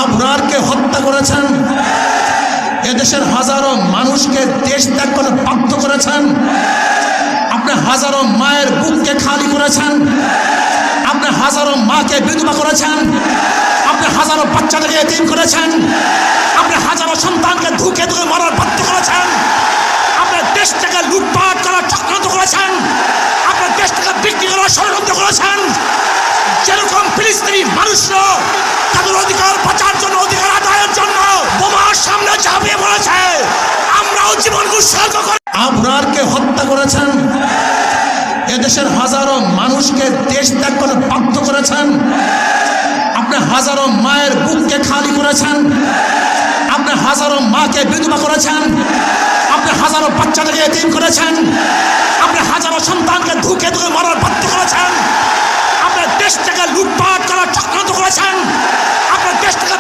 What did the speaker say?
আবরারকে হত্যা করেছেন, এদেশের হাজারো মানুষকে দেশ ত্যাগ করে বাধ্য করেছেন, আপনি হাজারো মায়ের বুককে খালি করেছেন, আপনি হাজারো মাকে বিধবা করেছেন, আপনি হাজারো বাচ্চাদেরকে এতিম করেছেন, আপনি হাজারো সন্তানকে ধুকে ধুকে মারার বাধ্য করেছেন, আপনি দেশটাকে লুটপাট করার চক্রান্ত করেছেন, আপনি দেশটাকে বিক্রি করার ষড়যন্ত্র করেছেন। যেরকম ফিলিস্তিনি মানুষরা তাদের অধিকার বাঁচার জন্য, অধিকার আদায়ের জন্য বোমার সামনে ঝাঁপিয়ে পড়েছে, আমরাও জীবন উৎসর্গ করে আবরারকে হত্যা করেছেন, এদেশের হাজারো মানুষকে দেশ ত্যাগ করে বাধ্য করেছেন, আপনি হাজারো মায়ের বুককে খালি করেছেন, আপনি হাজারো মাকে বিধবা করেছেন, আপনি হাজারো বাচ্চাদেরকে এতিম করেছেন, আপনি হাজারো সন্তানকে ধুকে ধুকে মারার বাধ্য করেছেন, আপনি দেশটাকে লুটপাট করার চক্রান্ত করেছেন, আপনার দেশটাকে